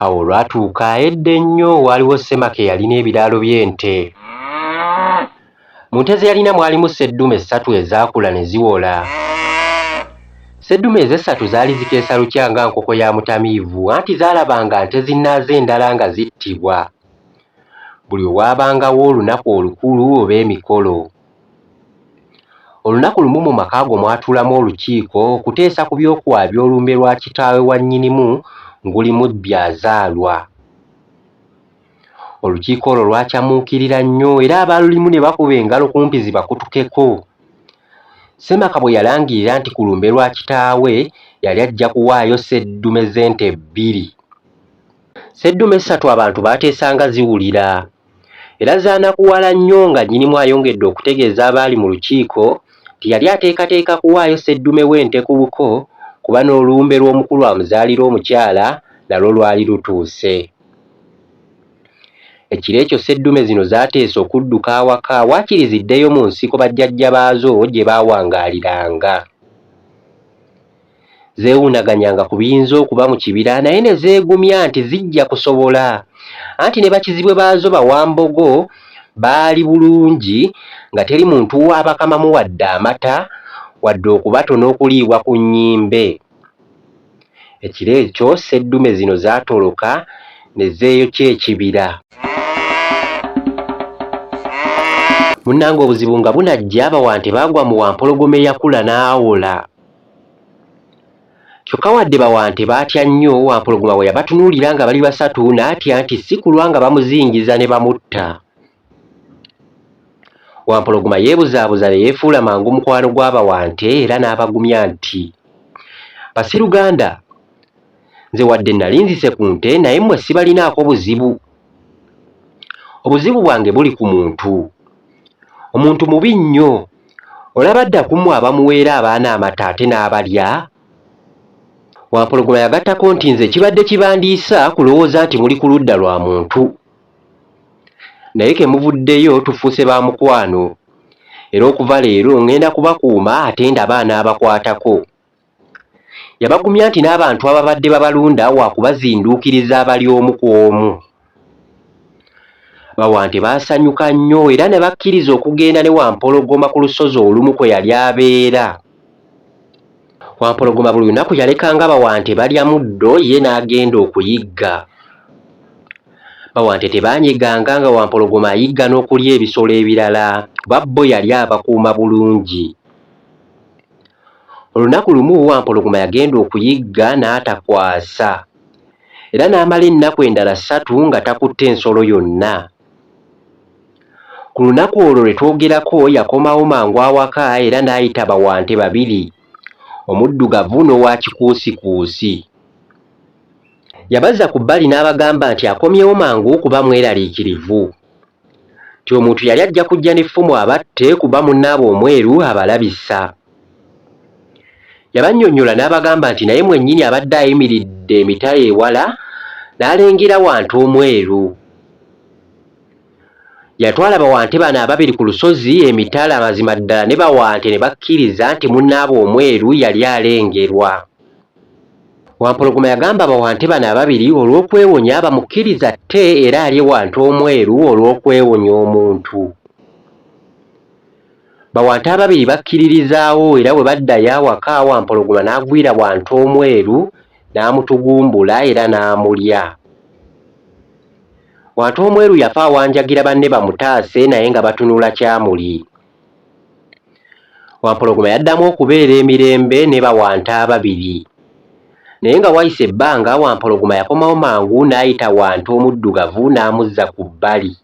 Awo lwatuuka edda ennyo waaliwo Ssemaka eyalina ebiraalo by'ente. Mu nte ze yalina mwalimu sseddume 3 ezaakula ne ziwola. Sseddume ezo 3 zaali zikeesa lukya nga nkoko ya mutamiivu anti zaalabanga nte zinnaazo endala nga zittibwa. Buli owaabangawo olunaku olukulu oba emikolo. Olunaku lumu mu maka ago mwatuulamu olukiiko okuteesa ku by'okwabya olumbe lwa kitaawe wa nnyinimu ngulimu byazaalwa. Olukiiko olwo lwakyamuukirira nnyo era abaalulimu ne bakuba engalo kumpi zibakutukeko. Ssemaka bwe yalangirira nti ku lumbe lwa kitaawe yali ajja kuwaayo sseddume z'ente 2. Sseddume 3 abantu baateesanga ziwulira era zaanakuwala nnyo nga nnyinimu ayongedde okutegeeza abaali mu lukiiko nti yali ateekateeka kuwaayo sseddume w'ente ku buko kuba n'olumbe lw'omukulu amuzaalira omukyala nalwo lwali lutuuse. Ekiro ekyo sseddume zino zaateesa okudduka awaka waakiri ziddeyo mu nsiko bajjajja baazo gye baawangaaliranga. Zeewuunaganyanga ku biyinza okuba mu kibira naye ne zeegumya nti zijja kusobola anti ne bakizibwe baazo bawambogo baali bulungi nga teri muntu abakamamu wadde amata wadde okubatono okuliibwa ku nnyimbe. Ekiro ekyo sseddume zino zaatoloka ne zeeyokya ekibira. Munnange obuzibu nga bunajja abawante baagwa mu wampologoma eyakula n'awola. Kyokka wadde bawante baatya nnyo, wampologoma bwe yabatunuulira nga bali 3 n'atya nti si kulwa nga bamuzingiza ne bamutta. Wampologoma yeebuzaabuza ne yeefuula mangu mukwano gw'abawante era n'abagumya nti, "Basiruganda, nze wadde nali nzise ku nte naye mmwe sibalinaako buzibu. Obuzibu bwange buli ku muntu. Omuntu mubi nnyo. Olaba adda ku mmwe abamuweera abaana amata ate n'abalya?" Wampologoma yagattako nti nze kibadde kibandiisa kulowooza nti muli ku ludda lwa muntu. Naye ke muvuddeyo tufuuse ba mukwano. Era okuva leero ngenda kubakuuma ate ndaba anaabakwatako. Yabagumya nti n'abantu ababadde babalunda waakubazinduukiriza abali omu ku omu. Bawante baasanyuka nnyo era ne bakkiriza okugenda ne Wampologoma ku lusozi olumu kwe yali abeera. Wampologoma buli lunaku yalekanga bawante balya muddo ye n'agenda okuyigga. Bawante tebaanyeganga nga Wampologoma ayigga n'okulya ebisolo ebirala kuba bo yali abakuuma bulungi. Olunaku lumu Wampologoma yagenda okuyigga n'atakwasa era n'amala ennaku endala 3 nga takutte ensolo yonna. Ku lunaku olwo lwe twogerako yakomawo mangu awaka era n'ayita bawante 2, omuddugavu n'owa kikuusikuusi. Yabazza ku bbali n'abagamba nti akomyewo mangu kuba mweraliikirivu. Nti omuntu yali ajja kujja n'effumu abatte kuba munnaabwe omweru abalabisa. Yabannyonnyola n'abagamba nti naye mwennyini abadde ayimiridde emitala ewala n'alengera wantu omweru. Yatwala bawante bano 2 ku lusozi emitala amazima ddala ne bawante ne bakkiriza nti munnaabwe omweru yali alengerwa. Wampologoma yagamba bawante bano 2 olw'okwewonya bamukkiriza tte era alye wantu omweru olw'okwewonya omuntu. Bawante 2 bakkiririzaawo era bwe baddayo awaka Wampologoma n'agwira wantu omweru n'amutugumbula era n'amulya. Wantu omweru yafa awanjagira banne bamutaase naye nga batunula kyamuli. Wampologoma yaddamu okubeera emirembe ne bawante 2. Naye nga wayise ebbanga Wampologoma yakomawo mangu n'ayita wantu omuddugavu n'amuzza ku bbali.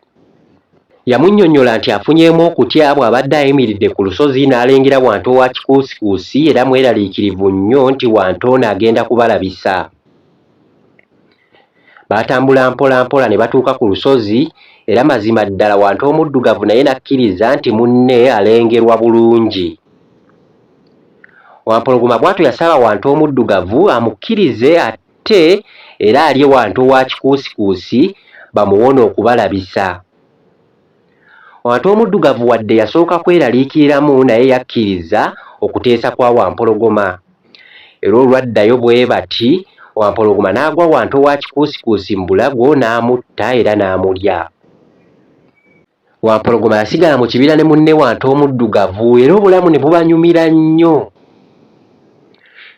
Yamunnyonnyola nti afunyeemu okutya bw'abadde ayimiridde ku lusozi n'alengera wantu owa kikuusikuusi era mweraliikirivu nnyo nti wantu ono agenda kubalabisa. Baatambula mpola mpola ne batuuka ku lusozi era mazima ddala wantu omuddugavu naye n'akkiriza nti munne alengerwa bulungi. Wampologoma bw'atyo yasaba wantu omuddugavu amukkirize ate era alye wantu owa kikuusikuusi bamuwone okubalabisa. Wantu omuddugavu wadde yasooka kweraliikiriramu naye yakkiriza okuteesa kwa Wampologoma. Era olwaddayo bwe bati Wampologoma n'agwa wantu wa kikuusikuusi mu bulago n'amutta era n'amulya. Wampologoma yasigala mu kibira ne munne Wantu omuddugavu era obulamu ne bubanyumira nnyo.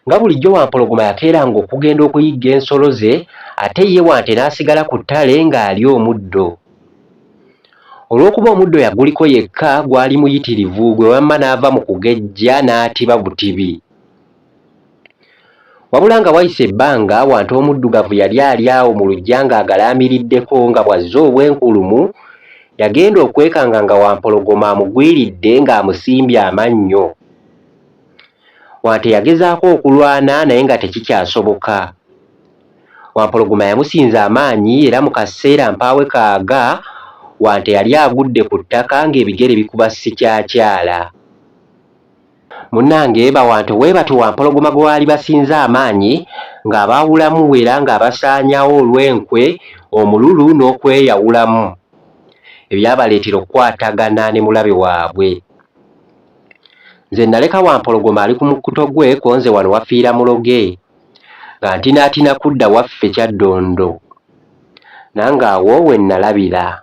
Nga bulijjo Wampologoma yakeeranga okugenda okuyigga ensolo ze ate ye Wante n'asigala ku ttale ng'alya omuddo. Olw'okuba omuddo yaguliko yekka gwali muyitirivu gwe wamma n'ava mu kugejja n'atiba butibi. Wabula nga wayise ebbanga Wantu omuddugavu yali ali awo mu luggya ng'agalaamiriddeko nga bw'azze obwenkulumu, yagenda okwekanga nga Wampologoma amugwiridde ng'amusimbye amannyo. Wante yagezaako okulwana naye nga tekikyasoboka. Wampologoma yamusinza amaanyi era mu kaseera mpaawe kaaga Wante yali agudde ku ttaka ng'ebigere bikuba sikyaakyala. Munnange Bawante weebatu Wampologoma gwe baali basinze amaanyi ng'abaawulamu era ng'abasaanyawo olw'enkwe, omululu n'okweyawulamu. Ebyabaleetera okukwatagana ne mulabe waabwe. Nze naleka Wampologoma ali ku mukkuto gwe ko nze wano wafiira muloge nga ntinaatina kudda waffe Kyaddondo. Nange awo we nalabira.